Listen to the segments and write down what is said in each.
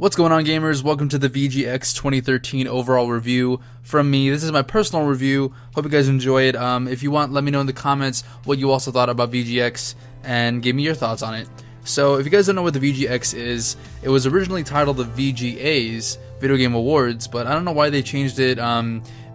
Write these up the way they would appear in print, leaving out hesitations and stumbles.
What's going on, gamers? Welcome to the VGX 2013 overall review from me. This is my personal review. Hope you guys enjoy it. If you want, let me know in the comments what you also thought about VGX and give me your thoughts on it. So if you guys don't know what the VGX is, it was originally titled the VGAs, Video Game Awards, but I don't know why they changed it,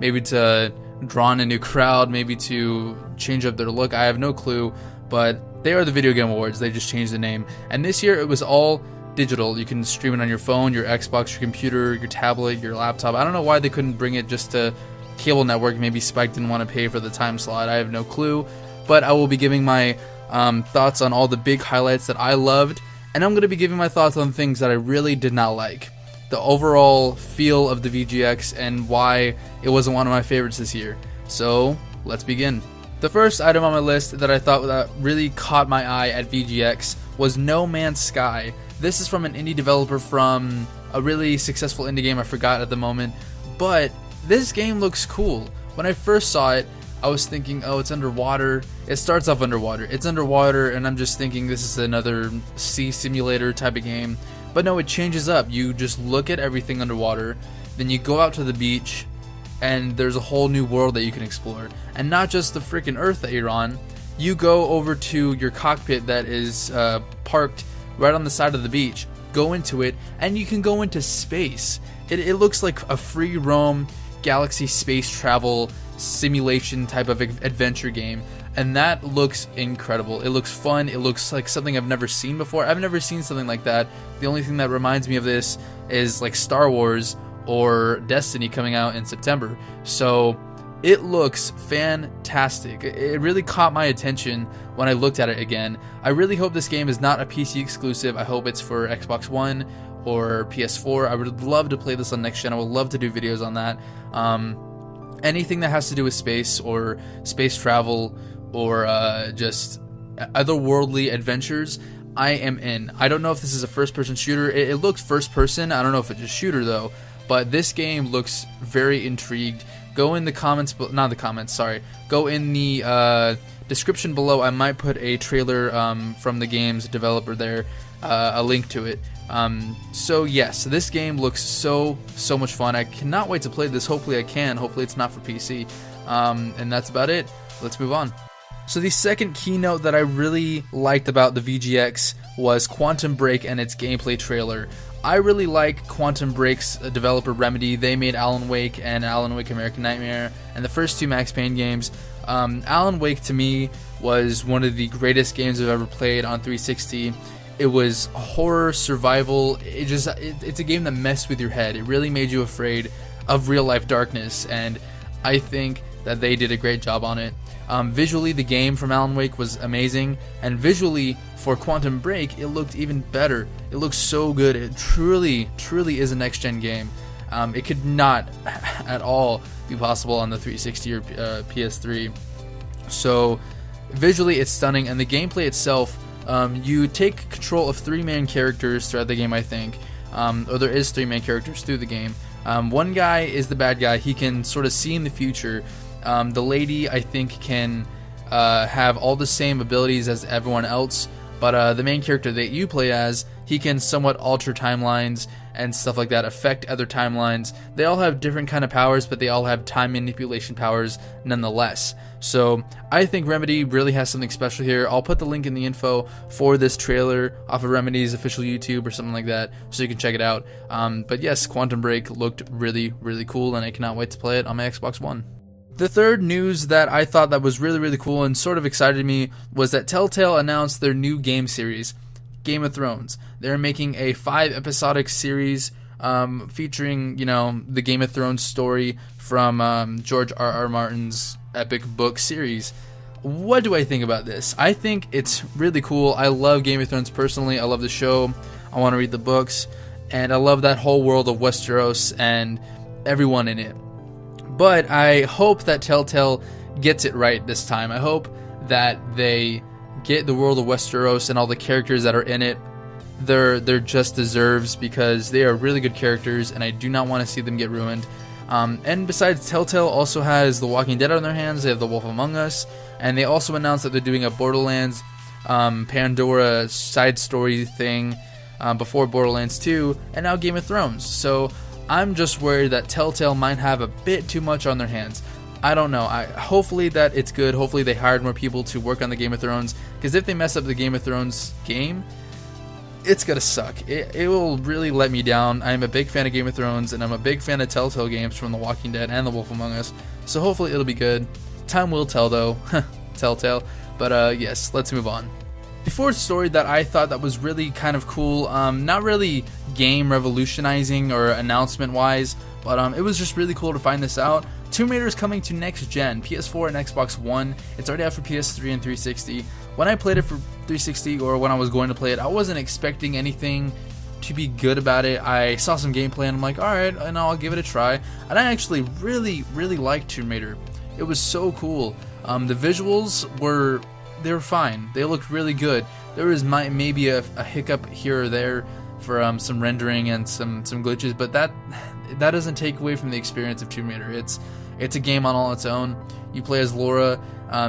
maybe to draw in a new crowd, maybe to change up their look. I have no clue, but they are the Video Game Awards. They just changed the name. And this year it was all digital. You can stream it on your phone, your Xbox, your computer, your tablet, your laptop. I don't know why they couldn't bring it just to cable network. Maybe Spike didn't want to pay for the time slot. I have no clue, but I will be giving my thoughts on all the big highlights that I loved, and I'm going to be giving my thoughts on things that I really did not like. The overall feel of the VGX and why it wasn't one of my favorites this year. So let's begin. The first item on my list that I thought that really caught my eye at VGX was No Man's Sky. This is from an indie developer from a really successful indie game I forgot at the moment, but this game looks cool. When I first saw it, I was thinking, oh, it's underwater. It starts off underwater. It's underwater, and I'm just thinking this is another sea simulator type of game. But no, it changes up. You just look at everything underwater, then you go out to the beach, and there's a whole new world that you can explore. And not just the freaking earth that you're on. You go over to your cockpit that is parked right on the side of the beach, go into it, and you can go into space. It looks like a free roam galaxy space travel simulation type of adventure game, and that looks incredible. It looks fun. It looks like something I've never seen before. I've never seen something like that. The only thing that reminds me of this is like Star Wars or Destiny coming out in September. So it looks fantastic. It really caught my attention when I looked at it again. I really hope this game is not a PC exclusive. I hope it's for Xbox One or PS4. I would love to play this on next gen. I would love to do videos on that. Anything that has to do with space or space travel or just otherworldly adventures, I am in. I don't know if this is a first-person shooter. It looks first-person. I don't know if it's a shooter though. But this game looks very intrigued. Go in the comments, not the comments, sorry. Go in the description below. I might put a trailer from the game's developer there, a link to it. So yes, this game looks so much fun. I cannot wait to play this. Hopefully I can. Hopefully it's not for PC. And that's about it. Let's move on. So the second keynote that I really liked about the VGX was Quantum Break and its gameplay trailer. I really like Quantum Break's developer Remedy. They made Alan Wake and Alan Wake American Nightmare and the first two Max Payne games. Alan Wake to me was one of the greatest games I've ever played on 360. It was horror, survival. It's a game that messed with your head. It really made you afraid of real life darkness, and I think that they did a great job on it. Visually, the game from Alan Wake was amazing, and visually for Quantum Break, it looked even better. It looks so good. It truly is a next-gen game. It could not at all be possible on the 360 or PS3. So visually, it's stunning, and the gameplay itself, you take control of three main characters throughout the game, I think. Or there is three main characters through the game. One guy is the bad guy. He can sort of see in the future. The lady, I think, can have all the same abilities as everyone else, but the main character that you play as, he can somewhat alter timelines and stuff like that, affect other timelines. They all have different kind of powers, but they all have time manipulation powers nonetheless. So I think Remedy really has something special here. I'll put the link in the info for this trailer off of Remedy's official YouTube or something like that, so you can check it out. But yes, Quantum Break looked really cool, and I cannot wait to play it on my Xbox One. The third news that I thought that was really cool and sort of excited me was that Telltale announced their new game series, Game of Thrones. They're making a 5-episodic series featuring, the Game of Thrones story from George R.R. Martin's epic book series. What do I think about this? I think it's really cool. I love Game of Thrones personally. I love the show. I want to read the books. And I love that whole world of Westeros and everyone in it. But I hope that Telltale gets it right this time. I hope that they get the world of Westeros and all the characters that are in it they're just deserves, because they are really good characters and I do not want to see them get ruined. And besides, Telltale also has The Walking Dead on their hands. They have The Wolf Among Us, and they also announced that they're doing a Borderlands Pandora side story thing before Borderlands 2, and now Game of Thrones. So I'm just worried that Telltale might have a bit too much on their hands. I don't know. Hopefully that it's good. Hopefully they hired more people to work on the Game of Thrones, because if they mess up the Game of Thrones game, it's gonna suck. It will really let me down. I'm a big fan of Game of Thrones, and I'm a big fan of Telltale games from The Walking Dead and The Wolf Among Us, so hopefully it'll be good. Time will tell though. Telltale. But yes, let's move on. The fourth story that I thought that was really kind of cool, not really game revolutionizing or announcement wise, but it was just really cool to find this out. Tomb Raider is coming to next gen, PS4 and Xbox One. It's already out for PS3 and 360. When I played it for 360, or when I was going to play it, I wasn't expecting anything to be good about it. I saw some gameplay and I'm like, alright, and I'll give it a try. And I actually really liked Tomb Raider. It was so cool. The visuals were fine. They looked really good. There was maybe a hiccup here or there for some rendering and some glitches, but that doesn't take away from the experience of Tomb Raider. It's a game on all its own. You play as Laura,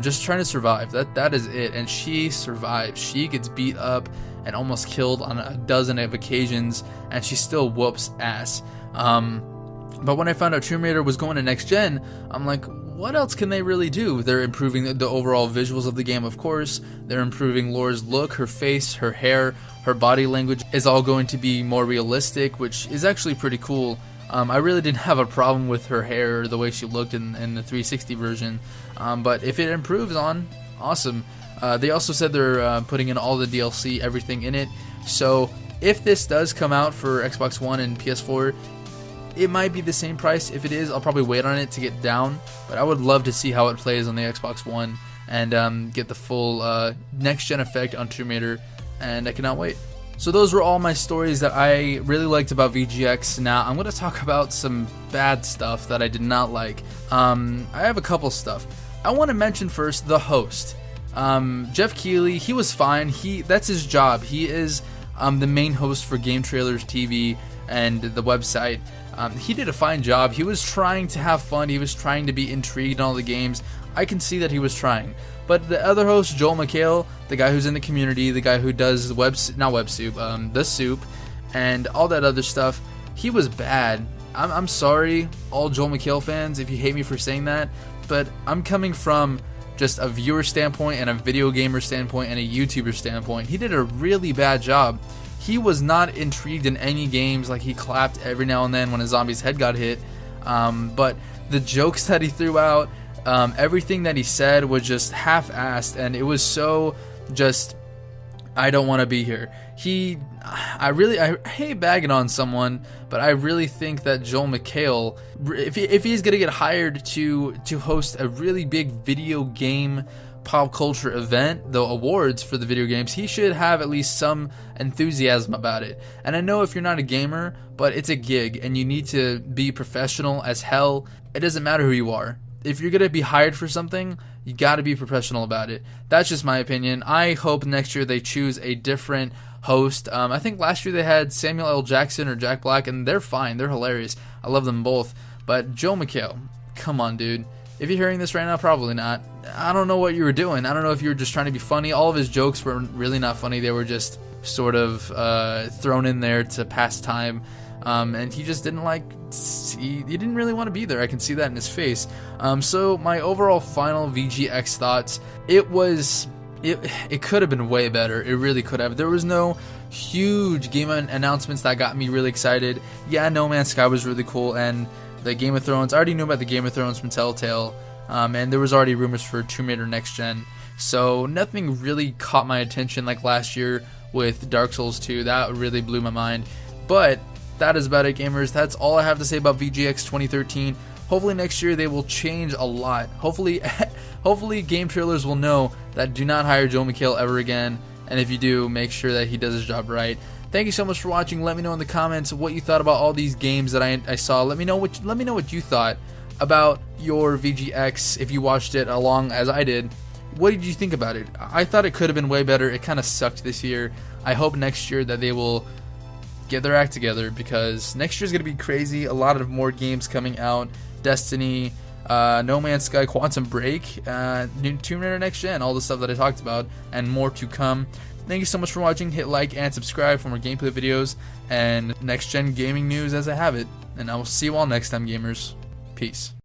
just trying to survive. That is it, and she survives. She gets beat up and almost killed on a dozen of occasions, and she still whoops ass. But when I found out Tomb Raider was going to next gen, I'm like, what else can they really do? They're improving the overall visuals of the game, of course. They're improving Laura's look, her face, her hair, her body language is all going to be more realistic, which is actually pretty cool. I really didn't have a problem with her hair or the way she looked in the 360 version, but if it improves on, awesome. They also said they're putting in all the DLC, everything in it, so if this does come out for Xbox One and PS4, it might be the same price. If it is, I'll probably wait on it to get down, but I would love to see how it plays on the Xbox One and get the full next-gen effect on Tomb Raider, and I cannot wait. So those were all my stories that I really liked about VGX. Now I'm going to talk about some bad stuff that I did not like. I have a couple stuff. I want to mention first the host. Jeff Keighley, he was fine. That's his job. He is the main host for Game Trailers TV and the website. He did a fine job. He was trying to have fun. He was trying to be intrigued in all the games. I can see that he was trying. But the other host, Joel McHale, the guy who's in the community, the guy who does the soup, and all that other stuff, he was bad. I'm sorry, all Joel McHale fans, if you hate me for saying that, but I'm coming from just a viewer standpoint and a video gamer standpoint and a YouTuber standpoint. He did a really bad job. He was not intrigued in any games. Like, he clapped every now and then when a zombie's head got hit, but the jokes that he threw out, everything that he said was just half-assed, and it was so just, I don't want to be here. I hate bagging on someone, but I really think that Joel McHale, if he's gonna get hired to host a really big video game pop culture event, the awards for the video games, he should have at least some enthusiasm about it. And I know if you're not a gamer, but it's a gig and you need to be professional as hell. It doesn't matter who you are. If you're going to be hired for something, you got to be professional about it. That's just my opinion. I hope next year they choose a different host. I think last year they had Samuel L. Jackson or Jack Black, and they're fine. They're hilarious. I love them both. But Joe McHale, come on, dude. If you're hearing this right now, probably not. I don't know what you were doing. I don't know if you were just trying to be funny. All of his jokes were really not funny. They were just sort of thrown in there to pass time. And he just didn't he didn't really want to be there. I can see that in his face. So my overall final VGX thoughts, it could have been way better. It really could have. There was no huge game announcements that got me really excited. Yeah, No Man's Sky was really cool, and the Game of Thrones, I already knew about the Game of Thrones from Telltale, and there was already rumors for Tomb Raider Next Gen. So nothing really caught my attention like last year with Dark Souls 2. That really blew my mind. But that is about it, gamers. That's all I have to say about VGX 2013. Hopefully next year they will change a lot. Hopefully Game Trailers will know that do not hire Joe McHale ever again. And if you do, make sure that he does his job right. Thank you so much for watching. Let me know in the comments what you thought about all these games that I saw. Let me know what you thought about your VGX if you watched it along as I did. What did you think about it? I thought it could have been way better. It kind of sucked this year. I hope next year that they will get their act together, because next year's going to be crazy. A lot of more games coming out. Destiny, No Man's Sky, Quantum Break, Tomb Raider Next Gen, all the stuff that I talked about, and more to come. Thank you so much for watching. Hit like and subscribe for more gameplay videos and next gen gaming news as I have it. And I will see you all next time, gamers. Peace.